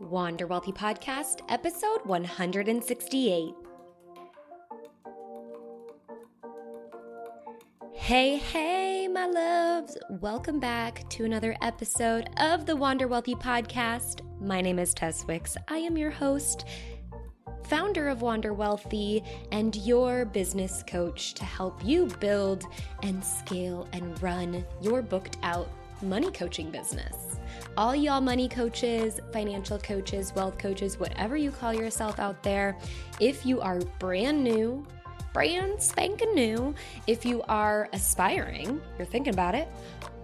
Wander Wealthy Podcast, episode 168. Hey, my loves. Welcome back to another episode of the Wander Wealthy Podcast. My name is Tess. I am your host, founder of Wander Wealthy, and your business coach to help you build and scale and run your booked out money coaching business. All y'all money coaches, financial coaches, wealth coaches, whatever you call yourself out there, if you are brand new, brand spanking new, if you are aspiring, you're thinking about it,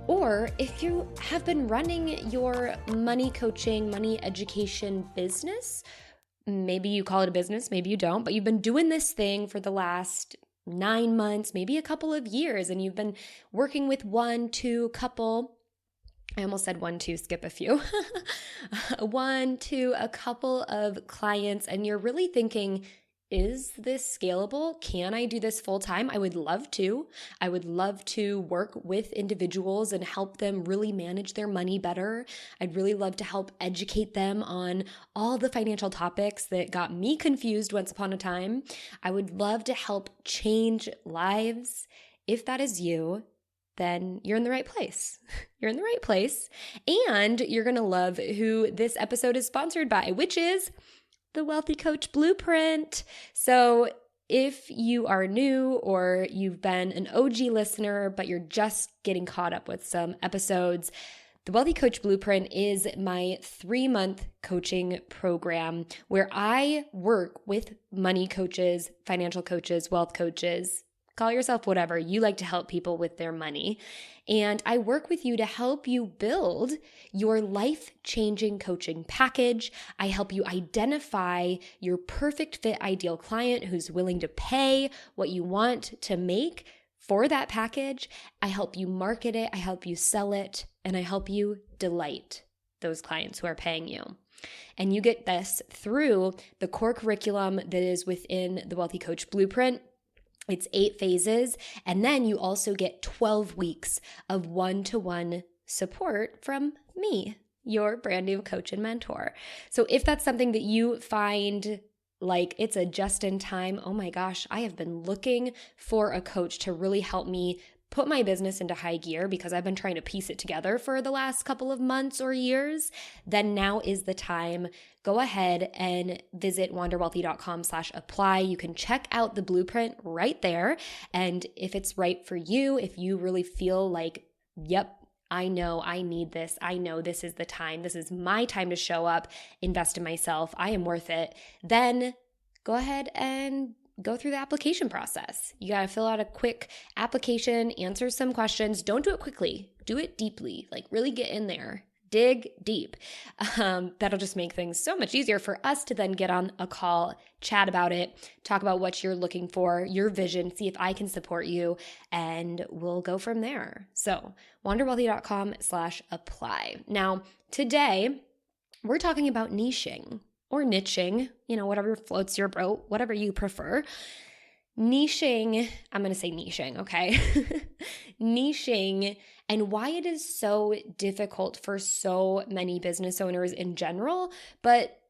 or if you have been running your money coaching, money education business, maybe you call it a business, maybe you don't, but you've been doing this thing for the last 9 months, maybe a couple of years, and you've been working with I almost said 1, 2, skip a few. 1, 2, a couple of clients, and you're really thinking, is this scalable? Can I do this full time? I would love to. I would love to work with individuals and help them really manage their money better. I'd really love to help educate them on all the financial topics that got me confused once upon a time. I would love to help change lives. If that is you, then you're in the right place. You're in the right place. And you're going to love who this episode is sponsored by, which is the Wealthy Coach Blueprint. So if you are new or you've been an OG listener, but you're just getting caught up with some episodes, the Wealthy Coach Blueprint is my 3-month coaching program where I work with money coaches, financial coaches, wealth coaches, call yourself whatever. You like to help people with their money. And I work with you to help you build your life-changing coaching package. I help you identify your perfect fit ideal client who's willing to pay what you want to make for that package. I help you market it. I help you sell it. And I help you delight those clients who are paying you. And you get this through the core curriculum that is within the Wealthy Coach Blueprint. It's 8 phases, and then you also get 12 weeks of one-to-one support from me, your brand new coach and mentor. So if that's something that you find like it's a just-in-time, oh my gosh, I have been looking for a coach to really help me put my business into high gear because I've been trying to piece it together for the last couple of months or years, then now is the time. Go ahead and visit wanderwealthy.com/apply. You can check out the blueprint right there. And if it's right for you, if you really feel like, yep, I know I need this. I know this is the time. This is my time to show up, invest in myself. I am worth it. Then go ahead and go through the application process. You got to fill out a quick application, answer some questions. Don't do it quickly. Do it deeply. Like really get in there. Dig deep. That'll just make things so much easier for us to then get on a call, chat about it, talk about what you're looking for, your vision, see if I can support you, and we'll go from there. So wanderwealthy.com/apply. Now, today we're talking about niching. Or niching, whatever floats your boat, whatever you prefer. Niching, I'm going to say niching, okay? Niching and why it is so difficult for so many business owners in general, but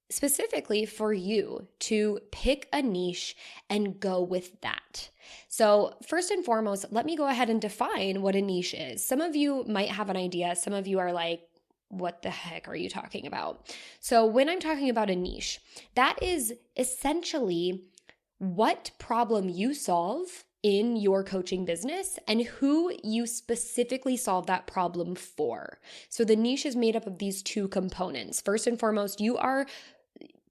specifically for you to pick a niche and go with that. So first and foremost, let me go ahead and define what a niche is. Some of you might have an idea. Some of you are like, what the heck are you talking about? So when I'm talking about a niche, that is essentially what problem you solve in your coaching business and who you specifically solve that problem for. So the niche is made up of these 2 components. First and foremost, you are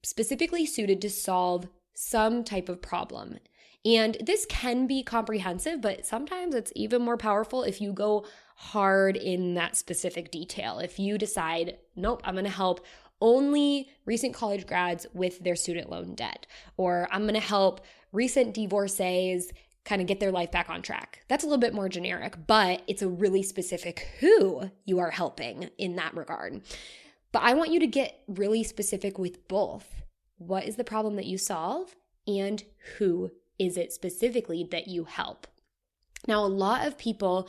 specifically suited to solve some type of problem. And this can be comprehensive, but sometimes it's even more powerful if you go hard in that specific detail. If you decide, nope, I'm going to help only recent college grads with their student loan debt, or I'm going to help recent divorcees kind of get their life back on track. That's a little bit more generic, but it's a really specific who you are helping in that regard. But I want you to get really specific with both. What is the problem that you solve and who is it specifically that you help? Now, a lot of people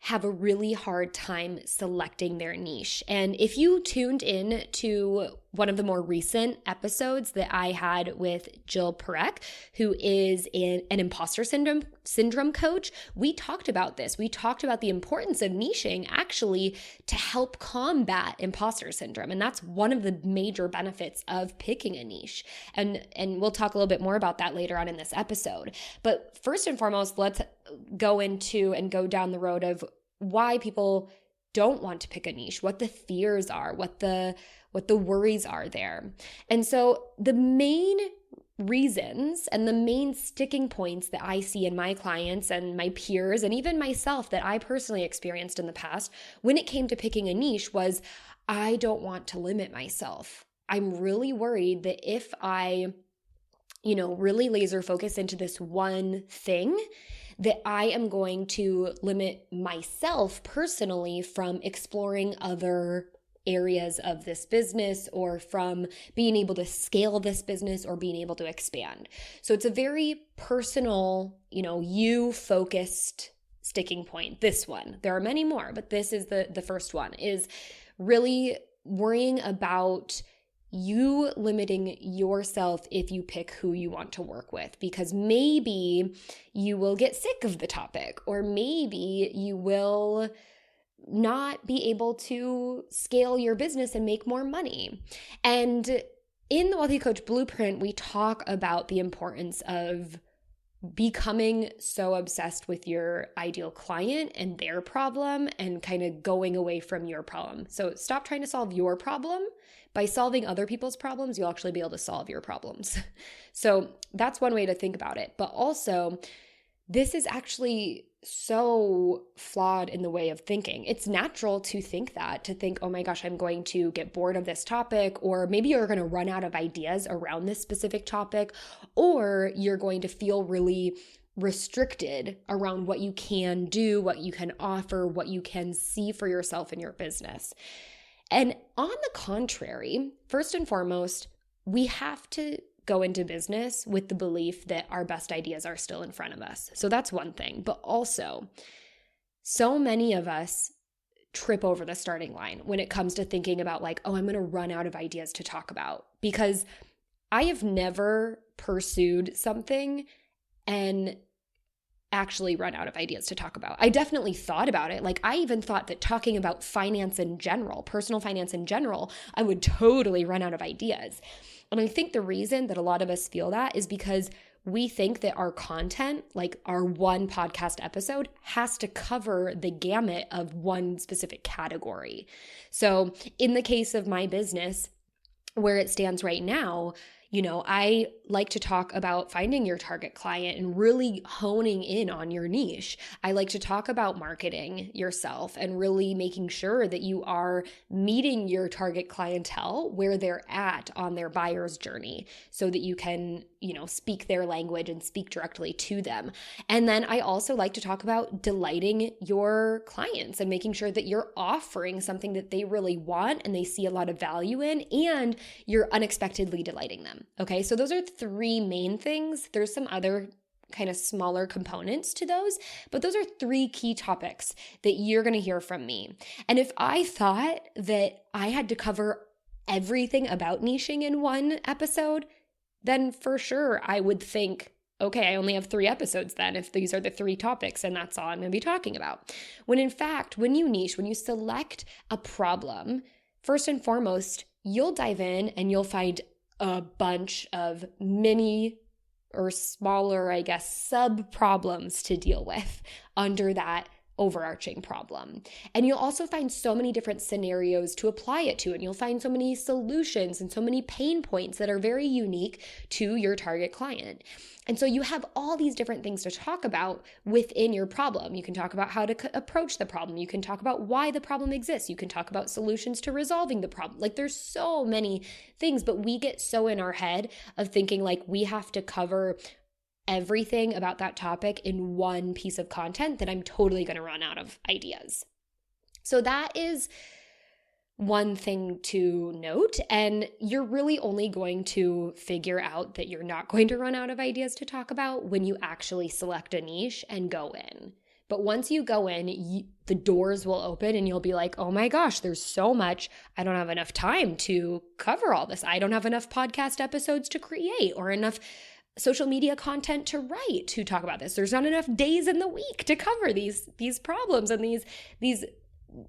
have a really hard time selecting their niche. And if you tuned in to one of the more recent episodes that I had with Jill Parekh, who is an imposter syndrome coach, we talked about this. We talked about the importance of niching actually to help combat imposter syndrome. And that's one of the major benefits of picking a niche. And we'll talk a little bit more about that later on in this episode. But first and foremost, let's go into and go down the road of why people don't want to pick a niche, what the fears are, what the worries are there. And so the main reasons and the main sticking points that I see in my clients and my peers and even myself that I personally experienced in the past when it came to picking a niche was, I don't want to limit myself. I'm really worried that if I, really laser focus into this one thing, that I am going to limit myself personally from exploring other areas of this business or from being able to scale this business or being able to expand. So it's a very personal, you focused sticking point. This one, there are many more, but this is the first one, is really worrying about you limiting yourself if you pick who you want to work with, because maybe you will get sick of the topic, or maybe you will not be able to scale your business and make more money. And in the Wealthy Coach Blueprint, we talk about the importance of becoming so obsessed with your ideal client and their problem and kind of going away from your problem. So stop trying to solve your problem. By solving other people's problems, you'll actually be able to solve your problems. So that's one way to think about it. But also, this is actually so flawed in the way of thinking. It's natural to think, oh my gosh, I'm going to get bored of this topic, or maybe you're going to run out of ideas around this specific topic, or you're going to feel really restricted around what you can do, what you can offer, what you can see for yourself in your business. And on the contrary, first and foremost, we have to go into business with the belief that our best ideas are still in front of us. So that's one thing. But also, so many of us trip over the starting line when it comes to thinking about I'm going to run out of ideas to talk about, because I have never pursued something and actually run out of ideas to talk about. I definitely thought about it. I even thought that talking about finance in general, personal finance in general, I would totally run out of ideas. And I think the reason that a lot of us feel that is because we think that our content, our one podcast episode, has to cover the gamut of one specific category. So in the case of my business, where it stands right now, I like to talk about finding your target client and really honing in on your niche. I like to talk about marketing yourself and really making sure that you are meeting your target clientele where they're at on their buyer's journey so that you can, speak their language and speak directly to them. And then I also like to talk about delighting your clients and making sure that you're offering something that they really want and they see a lot of value in, and you're unexpectedly delighting them. Okay, so those are three main things. There's some other kind of smaller components to those, but those are three key topics that you're going to hear from me. And if I thought that I had to cover everything about niching in one episode, then for sure I would think, okay, I only have 3 episodes then if these are the 3 topics and that's all I'm going to be talking about. When in fact, when you niche, when you select a problem, first and foremost, you'll dive in and you'll find a bunch of mini or smaller, sub problems to deal with under that overarching problem. And you'll also find so many different scenarios to apply it to, and you'll find so many solutions and so many pain points that are very unique to your target client. And so you have all these different things to talk about within your problem. You can talk about how to approach the problem. You can talk about why the problem exists. You can talk about solutions to resolving the problem. There's so many things, but we get so in our head of thinking we have to cover everything about that topic in one piece of content that I'm totally going to run out of ideas. So that is one thing to note, and you're really only going to figure out that you're not going to run out of ideas to talk about when you actually select a niche and go in. But once you go in, the doors will open and you'll be like, oh my gosh, there's so much. I don't have enough time to cover all this. I don't have enough podcast episodes to create or enough social media content to write to talk about this. There's not enough days in the week to cover these problems and these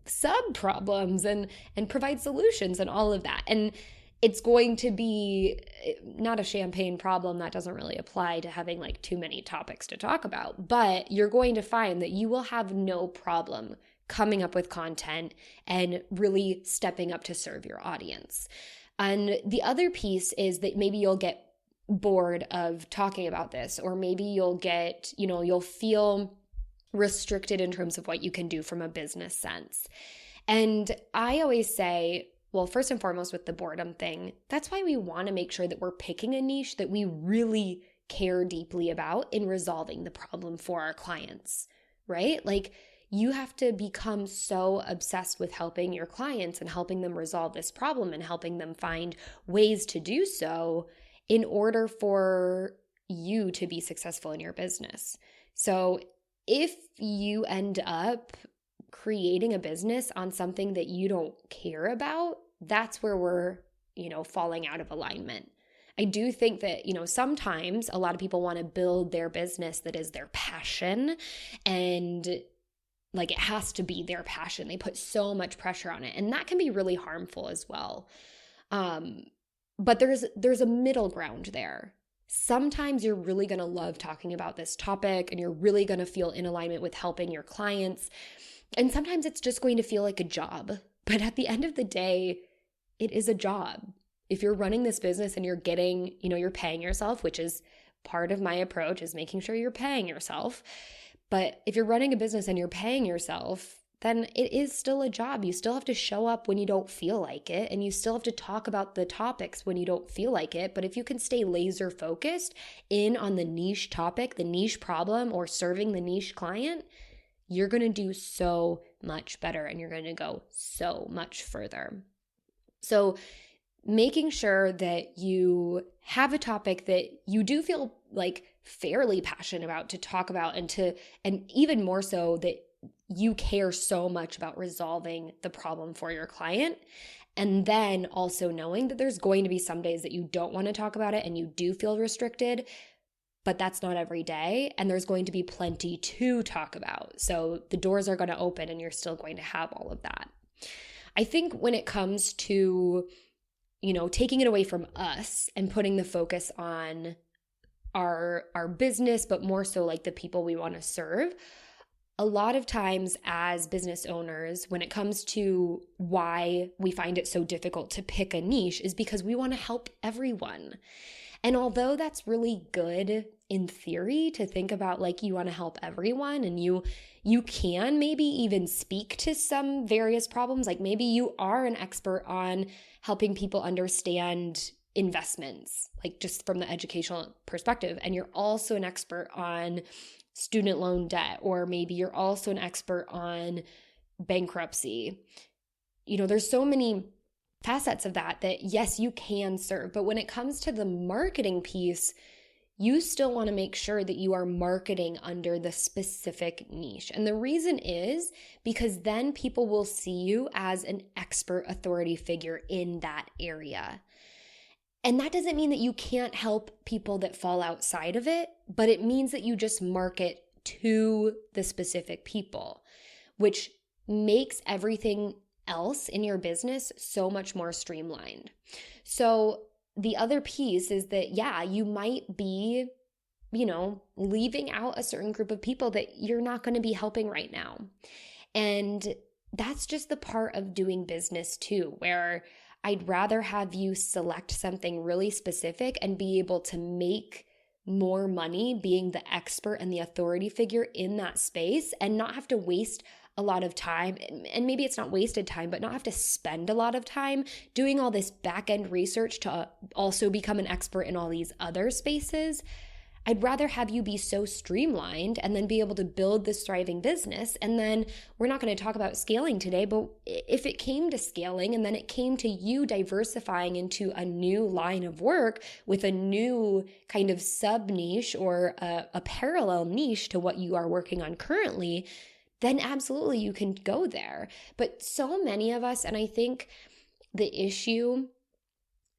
sub problems and provide solutions and all of that. And it's going to be not a champagne problem. That doesn't really apply to having like too many topics to talk about, but you're going to find that you will have no problem coming up with content and really stepping up to serve your audience. And the other piece is that maybe you'll get bored of talking about this, or maybe you'll get, you'll feel restricted in terms of what you can do from a business sense. And I always say, well, first and foremost with the boredom thing, that's why we want to make sure that we're picking a niche that we really care deeply about in resolving the problem for our clients, right? Like you have to become so obsessed with helping your clients and helping them resolve this problem and helping them find ways to do so in order for you to be successful in your business. So if you end up creating a business on something that you don't care about, that's where we're, falling out of alignment. I do think that, sometimes a lot of people want to build their business that is their passion, and like it has to be their passion. They put so much pressure on it, and that can be really harmful as well. But there's a middle ground there. Sometimes you're really going to love talking about this topic and you're really going to feel in alignment with helping your clients. And sometimes it's just going to feel like a job. But at the end of the day, it is a job. If you're running this business and you're getting, you're paying yourself, which is part of my approach, is making sure you're paying yourself. But if you're running a business and you're paying yourself, then it is still a job. You still have to show up when you don't feel like it, and you still have to talk about the topics when you don't feel like it. But if you can stay laser focused in on the niche topic, the niche problem, or serving the niche client, you're going to do so much better and you're going to go so much further. So making sure that you have a topic that you do feel like fairly passionate about to talk about, and even more so that you care so much about resolving the problem for your client. And then also knowing that there's going to be some days that you don't want to talk about it and you do feel restricted, but that's not every day. And there's going to be plenty to talk about. So the doors are going to open and you're still going to have all of that. I think when it comes to, taking it away from us and putting the focus on our business, but more so like the people we want to serve, a lot of times as business owners, when it comes to why we find it so difficult to pick a niche, is because we want to help everyone. And although that's really good in theory to think about, like you want to help everyone, and you can maybe even speak to some various problems, like maybe you are an expert on helping people understand investments, like just from the educational perspective, and you're also an expert on student loan debt, or maybe you're also an expert on bankruptcy. There's so many facets of that yes, you can serve. But when it comes to the marketing piece, you still want to make sure that you are marketing under the specific niche. And the reason is because then people will see you as an expert authority figure in that area. And that doesn't mean that you can't help people that fall outside of it, but it means that you just market to the specific people, which makes everything else in your business so much more streamlined. So the other piece is that, yeah, you might be, leaving out a certain group of people that you're not going to be helping right now. And that's just the part of doing business too, where I'd rather have you select something really specific and be able to make more money being the expert and the authority figure in that space, and not have to waste a lot of time, and maybe it's not wasted time, but not have to spend a lot of time doing all this back-end research to also become an expert in all these other spaces. I'd rather have you be so streamlined and then be able to build this thriving business. And then we're not going to talk about scaling today, but if it came to scaling and then it came to you diversifying into a new line of work with a new kind of sub niche or a parallel niche to what you are working on currently, then absolutely you can go there. But so many of us, and I think the issue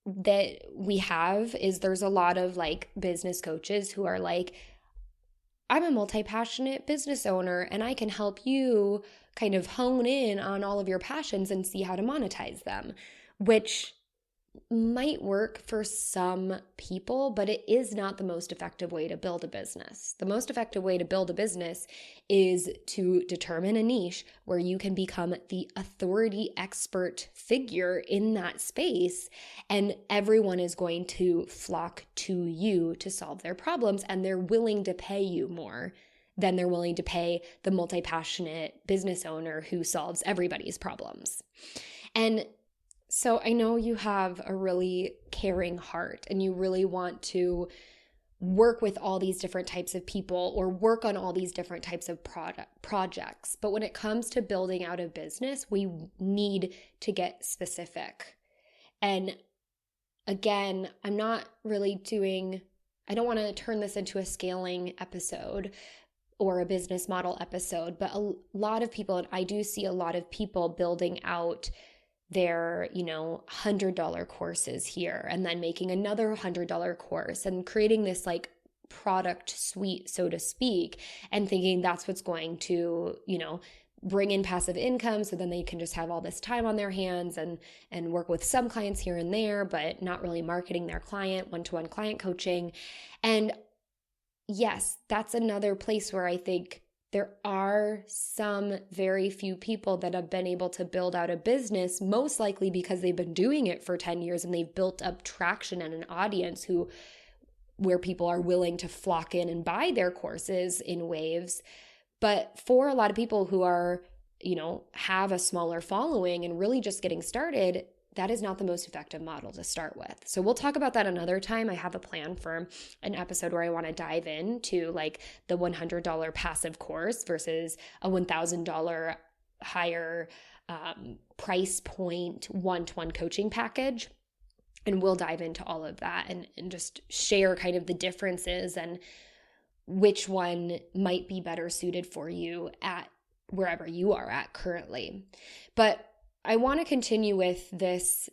that we have is there's a lot of like business coaches who are like, I'm a multi-passionate business owner and I can help you kind of hone in on all of your passions and see how to monetize them, which might work for some people, but it is not the most effective way to build a business. The most effective way to build a business is to determine a niche where you can become the authority expert figure in that space, and everyone is going to flock to you to solve their problems, and they're willing to pay you more than they're willing to pay the multi-passionate business owner who solves everybody's problems. And so I know you have a really caring heart and you really want to work with all these different types of people or work on all these different types of projects. But when it comes to building out a business, we need to get specific. And again, I don't want to turn this into a scaling episode or a business model episode, but a lot of people, and I do see a lot of people building out their, $100 courses here and then making another $100 course and creating this like product suite, so to speak, and thinking that's what's going to, bring in passive income. So then they can just have all this time on their hands and work with some clients here and there, but not really marketing their client, one-to-one client coaching. And yes, that's another place where I think there are some very few people that have been able to build out a business, most likely because they've been doing it for 10 years and they've built up traction and an audience where people are willing to flock in and buy their courses in waves. But for a lot of people who are, have a smaller following and really just getting started, that is not the most effective model to start with. So we'll talk about that another time. I have a plan for an episode where I want to dive into like the $100 passive course versus a $1,000 higher price point one-to-one coaching package. And we'll dive into all of that and just share kind of the differences and which one might be better suited for you at wherever you are at currently. But I want to continue with this,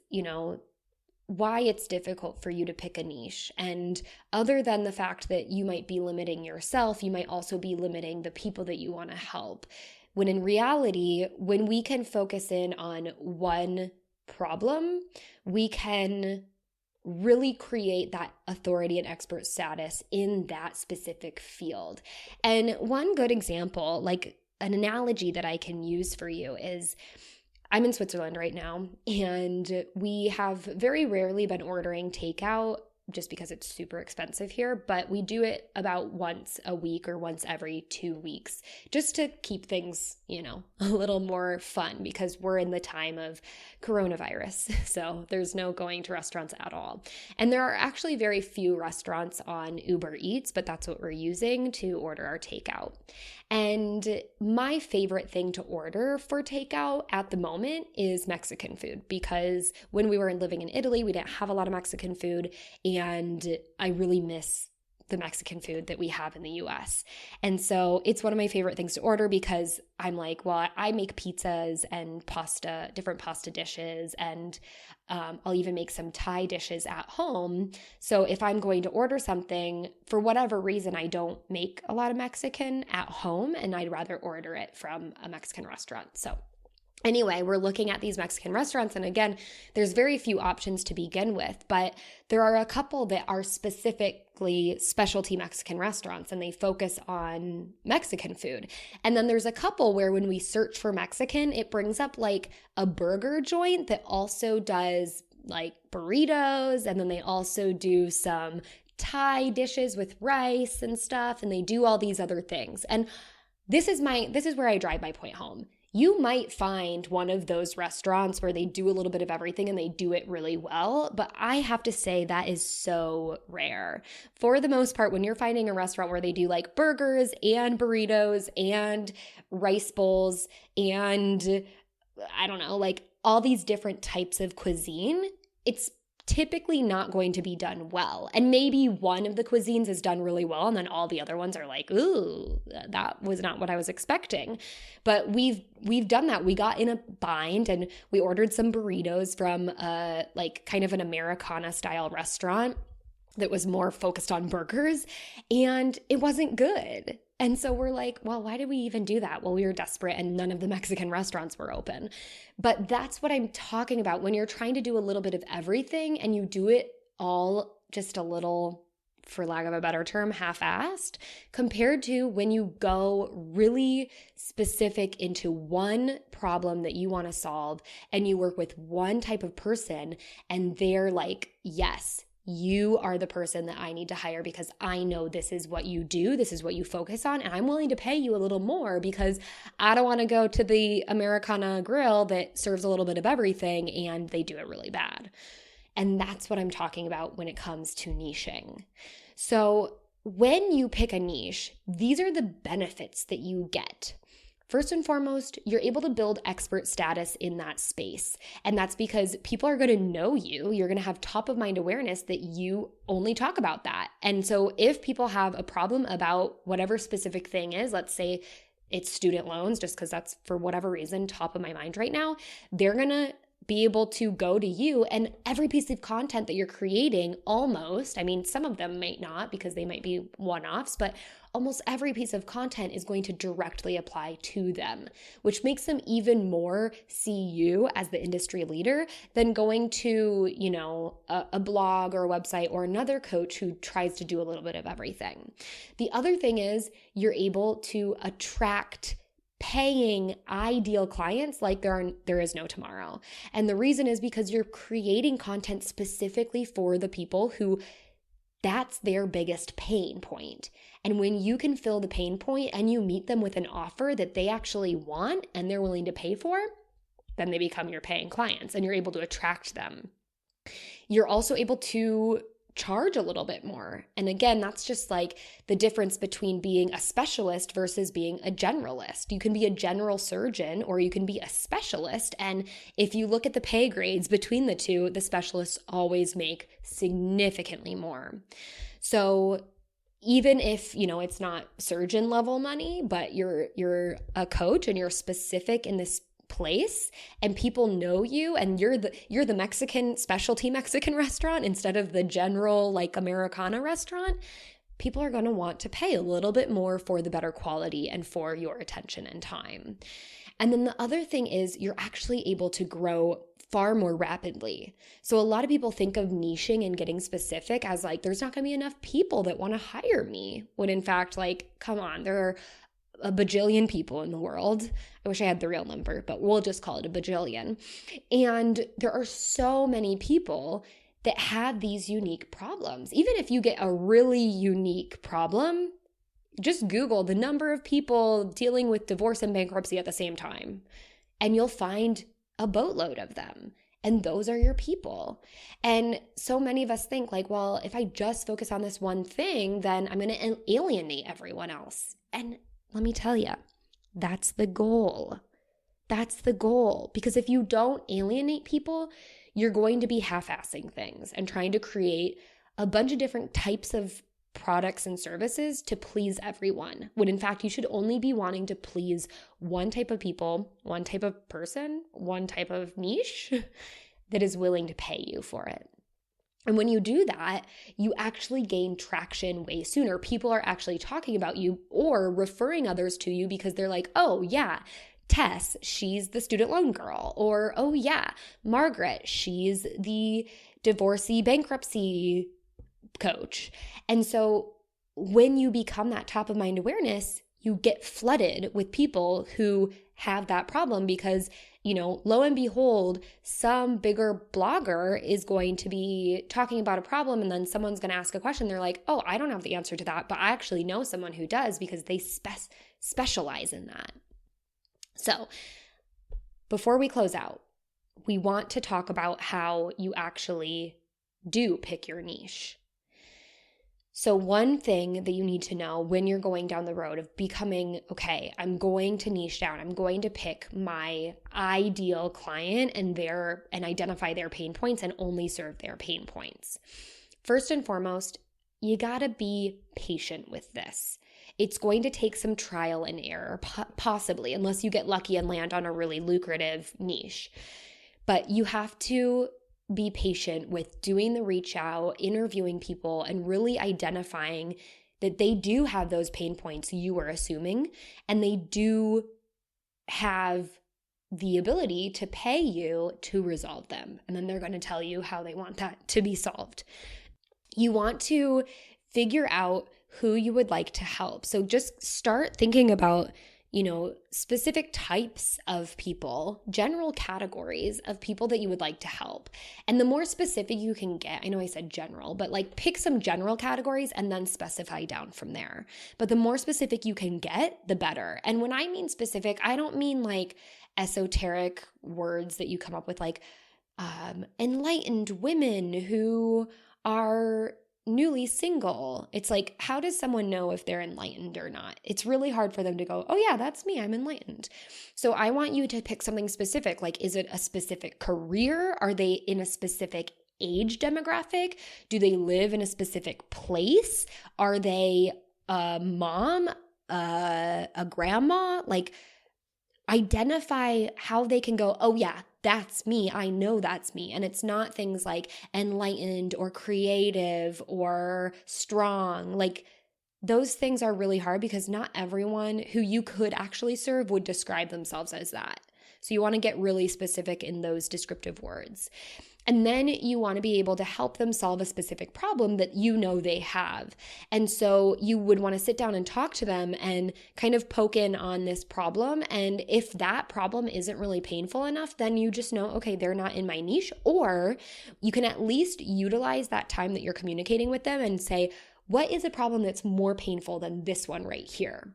why it's difficult for you to pick a niche. And other than the fact that you might be limiting yourself, you might also be limiting the people that you want to help. When in reality, when we can focus in on one problem, we can really create that authority and expert status in that specific field. And one good example, like an analogy that I can use for you is, I'm in Switzerland right now, and we have very rarely been ordering takeout just because it's super expensive here, but we do it about once a week or once every 2 weeks just to keep things, a little more fun because we're in the time of coronavirus. So there's no going to restaurants at all. And there are actually very few restaurants on Uber Eats, but that's what we're using to order our takeout. And my favorite thing to order for takeout at the moment is Mexican food, because when we were living in Italy, we didn't have a lot of Mexican food, and I really miss the Mexican food that we have in the US. And so it's one of my favorite things to order because I'm like, well, I make pizzas and pasta, different pasta dishes, and I'll even make some Thai dishes at home. So if I'm going to order something, for whatever reason, I don't make a lot of Mexican at home, and I'd rather order it from a Mexican restaurant. So anyway, we're looking at these Mexican restaurants, and again, there's very few options to begin with, but there are a couple that are specifically specialty Mexican restaurants, and they focus on Mexican food. And then there's a couple where when we search for Mexican, it brings up like a burger joint that also does like burritos, and then they also do some Thai dishes with rice and stuff, and they do all these other things. And this is where I drive my point home. You might find one of those restaurants where they do a little bit of everything and they do it really well, but I have to say that is so rare. For the most part, when you're finding a restaurant where they do like burgers and burritos and rice bowls and I don't know, like all these different types of cuisine, it's typically not going to be done well. And maybe one of the cuisines is done really well and then all the other ones are like, ooh, that was not what I was expecting. But we've done that. We got in a bind and we ordered some burritos from like kind of an Americana style restaurant that was more focused on burgers, and it wasn't good. And so we're like, well, why did we even do that? Well, we were desperate and none of the Mexican restaurants were open. But that's what I'm talking about when you're trying to do a little bit of everything and you do it all just a little, for lack of a better term, half-assed, compared to when you go really specific into one problem that you want to solve and you work with one type of person and they're like, yes, you are the person that I need to hire because I know this is what you do, this is what you focus on, and I'm willing to pay you a little more because I don't want to go to the Americana grill that serves a little bit of everything and they do it really bad. And that's what I'm talking about when it comes to niching. So when you pick a niche, these are the benefits that you get. First and foremost, you're able to build expert status in that space. And that's because people are going to know you. You're going to have top of mind awareness that you only talk about that. And so if people have a problem about whatever specific thing is, let's say it's student loans, just because that's for whatever reason top of my mind right now, they're going to be able to go to you, and every piece of content that you're creating almost, I mean, some of them might not because they might be one-offs, but almost every piece of content is going to directly apply to them, which makes them even more see you as the industry leader than going to, you know, a blog or a website or another coach who tries to do a little bit of everything. The other thing is you're able to attract paying ideal clients like there is no tomorrow. And the reason is because you're creating content specifically for the people who that's their biggest pain point. And when you can fill the pain point and you meet them with an offer that they actually want and they're willing to pay for, then they become your paying clients and you're able to attract them. You're also able to charge a little bit more. And again, that's just like the difference between being a specialist versus being a generalist. You can be a general surgeon or you can be a specialist. And if you look at the pay grades between the two, the specialists always make significantly more. So even if, you know, it's not surgeon level money, but you're a coach and you're specific in this place and people know you and you're the Mexican specialty Mexican restaurant instead of the general like Americana restaurant, people are going to want to pay a little bit more for the better quality and for your attention and time. And then the other thing is you're actually able to grow far more rapidly. So a lot of people think of niching and getting specific as like there's not going to be enough people that want to hire me, when in fact, like, come on, there are a bajillion people in the world. I wish I had the real number, but we'll just call it a bajillion. And there are so many people that have these unique problems. Even if you get a really unique problem, just Google the number of people dealing with divorce and bankruptcy at the same time, and you'll find a boatload of them. And those are your people. And so many of us think like, well, if I just focus on this one thing, then I'm going to alienate everyone else. And let me tell you, that's the goal. That's the goal. Because if you don't alienate people, you're going to be half-assing things and trying to create a bunch of different types of products and services to please everyone. When in fact, you should only be wanting to please one type of people, one type of person, one type of niche that is willing to pay you for it. And when you do that, you actually gain traction way sooner. People are actually talking about you or referring others to you because they're like, oh yeah, Tess, she's the student loan girl. Or, oh yeah, Margaret, she's the divorcee bankruptcy coach. And so when you become that top of mind awareness, you get flooded with people who have that problem because, you know, lo and behold, some bigger blogger is going to be talking about a problem and then someone's going to ask a question. They're like, oh, I don't have the answer to that, but I actually know someone who does because they specialize in that. So before we close out, we want to talk about how you actually do pick your niche. So one thing that you need to know when you're going down the road of becoming, okay, I'm going to niche down. I'm going to pick my ideal client and identify their pain points and only serve their pain points. First and foremost, you gotta be patient with this. It's going to take some trial and error, possibly, unless you get lucky and land on a really lucrative niche. But you have to be patient with doing the reach out, interviewing people, and really identifying that they do have those pain points you were assuming, and they do have the ability to pay you to resolve them. And then they're going to tell you how they want that to be solved. You want to figure out who you would like to help. So just start thinking about specific types of people, general categories of people that you would like to help. And the more specific you can get, I know I said general, but pick some general categories and then specify down from there. But the more specific you can get, the better. And when I mean specific, I don't mean esoteric words that you come up with enlightened women who are newly single. It's how does someone know if they're enlightened or not? It's really hard for them to go, oh yeah, that's me, I'm enlightened. So I want you to pick something specific. Is it a specific career? Are they in a specific age demographic? Do they live in a specific place? Are they a mom, a grandma? Identify how they can go, oh yeah, that's me. I know that's me. And it's not things like enlightened or creative or strong. Those things are really hard because not everyone who you could actually serve would describe themselves as that. So you want to get really specific in those descriptive words. And then you want to be able to help them solve a specific problem that they have. And so you would want to sit down and talk to them and kind of poke in on this problem. And if that problem isn't really painful enough, then you just know, okay, they're not in my niche. Or you can at least utilize that time that you're communicating with them and say, what is a problem that's more painful than this one right here?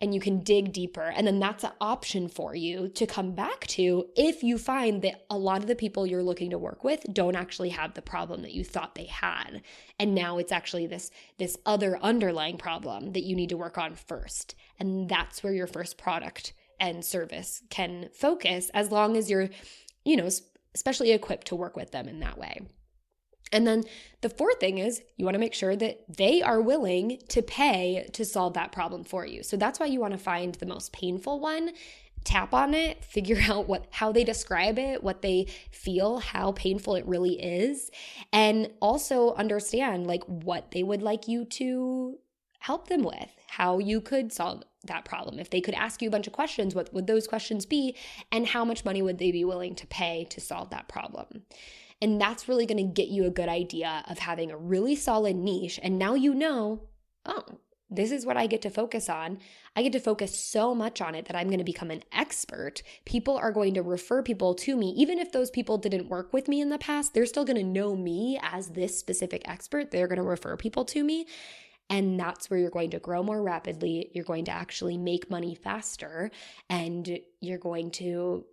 And you can dig deeper. And then that's an option for you to come back to if you find that a lot of the people you're looking to work with don't actually have the problem that you thought they had. And now it's actually this other underlying problem that you need to work on first. And that's where your first product and service can focus, as long as you're, especially equipped to work with them in that way. And then the fourth thing is you want to make sure that they are willing to pay to solve that problem for you. So that's why you want to find the most painful one, tap on it, figure out how they describe it, what they feel, how painful it really is, and also understand what they would like you to help them with, how you could solve that problem. If they could ask you a bunch of questions, what would those questions be, and how much money would they be willing to pay to solve that problem? And that's really going to get you a good idea of having a really solid niche. And now oh, this is what I get to focus on. I get to focus so much on it that I'm going to become an expert. People are going to refer people to me. Even if those people didn't work with me in the past, they're still going to know me as this specific expert. They're going to refer people to me. And that's where you're going to grow more rapidly. You're going to actually make money faster. And you're going to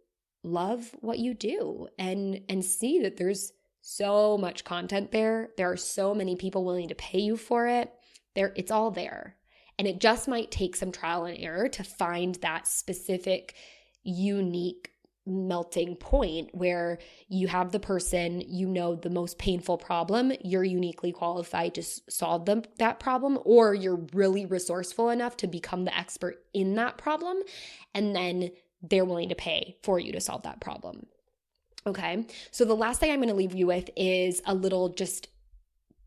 love what you do and see that there's so much content there. There are so many people willing to pay you for it. It's all there. And it just might take some trial and error to find that specific, unique melting point where you have the person, the most painful problem, you're uniquely qualified to solve that problem, or you're really resourceful enough to become the expert in that problem. And then they're willing to pay for you to solve that problem. Okay, so the last thing I'm going to leave you with is a little just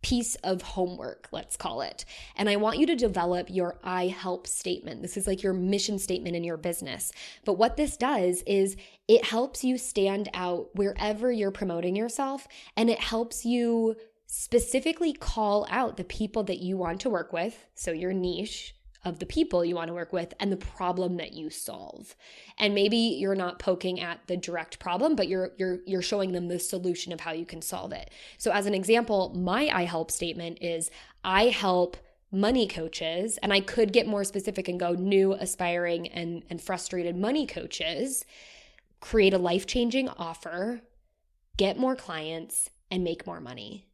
piece of homework, let's call it. And I want you to develop your I help statement. This is your mission statement in your business. But what this does is it helps you stand out wherever you're promoting yourself, and it helps you specifically call out the people that you want to work with, so your niche of the people you want to work with, and the problem that you solve. And maybe you're not poking at the direct problem, but you're showing them the solution of how you can solve it. So as an example, my I help statement is I help money coaches, and I could get more specific and go new, aspiring, and frustrated money coaches create a life-changing offer, get more clients, and make more money.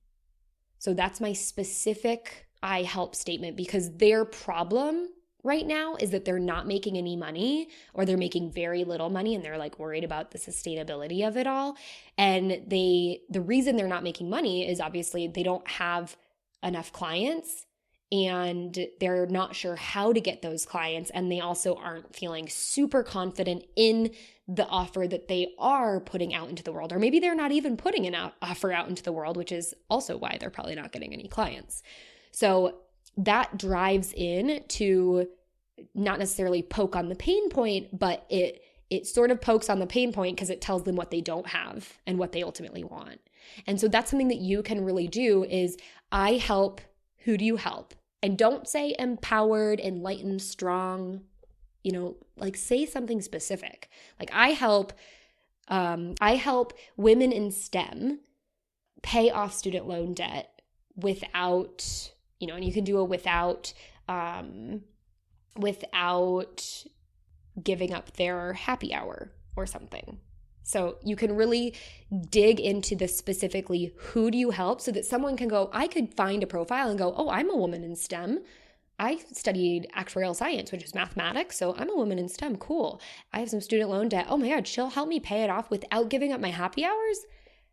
So that's my specific I help statement, because their problem right now is that they're not making any money, or they're making very little money, and they're like worried about the sustainability of it all. And the reason they're not making money is obviously they don't have enough clients, and they're not sure how to get those clients, and they also aren't feeling super confident in the offer that they are putting out into the world. Or maybe they're not even putting an offer out into the world, which is also why they're probably not getting any clients. So that drives in to not necessarily poke on the pain point, but it sort of pokes on the pain point because it tells them what they don't have and what they ultimately want. And so that's something that you can really do is, I help, who do you help? And don't say empowered, enlightened, strong, like say something specific. Like I help women in STEM pay off student loan debt without, and you can do it without giving up their happy hour or something. So you can really dig into this specifically, who do you help, so that someone can go, I could find a profile and go, oh, I'm a woman in STEM. I studied actuarial science, which is mathematics, so I'm a woman in STEM. Cool. I have some student loan debt. Oh my God, she'll help me pay it off without giving up my happy hours?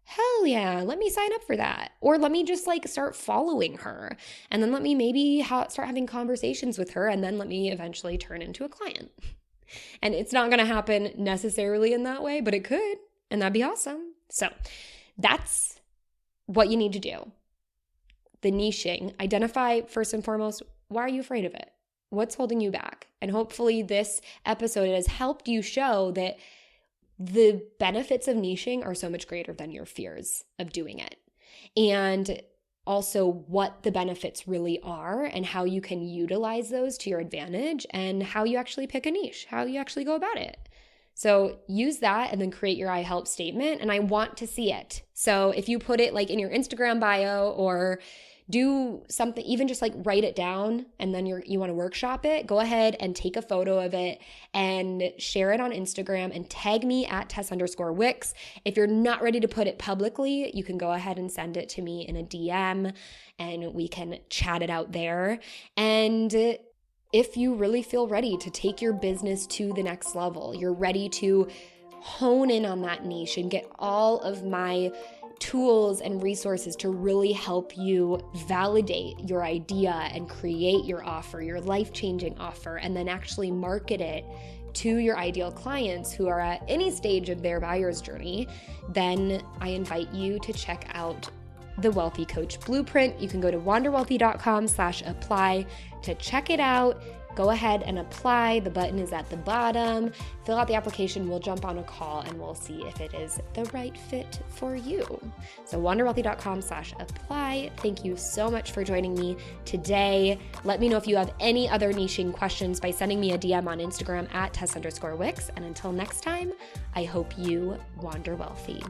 Hell yeah, let me sign up for that. Or let me just start following her. And then let me maybe start having conversations with her, and then let me eventually turn into a client. And it's not going to happen necessarily in that way, but it could, and that'd be awesome. So that's what you need to do. The niching, identify first and foremost, why are you afraid of it? What's holding you back? And hopefully this episode has helped you show that the benefits of niching are so much greater than your fears of doing it. And also what the benefits really are, and how you can utilize those to your advantage, and how you actually pick a niche, how you actually go about it. So use that and then create your I help statement, and I want to see it. So if you put it in your Instagram bio, or do something, even just write it down, and then you want to workshop it, go ahead and take a photo of it and share it on Instagram and tag me at Tess_Wicks. If you're not ready to put it publicly, you can go ahead and send it to me in a DM, and we can chat it out there. And if you really feel ready to take your business to the next level, you're ready to hone in on that niche and get all of my tools and resources to really help you validate your idea and create your offer, your life-changing offer, and then actually market it to your ideal clients who are at any stage of their buyer's journey, then I invite you to check out the Wealthy Coach Blueprint. You can go to wanderwealthy.com/apply to check it out. Go ahead and apply. The button is at the bottom. Fill out the application. We'll jump on a call and we'll see if it is the right fit for you. So wanderwealthy.com/apply. Thank you so much for joining me today. Let me know if you have any other niching questions by sending me a DM on Instagram at Tess_Wicks. And until next time, I hope you wander wealthy.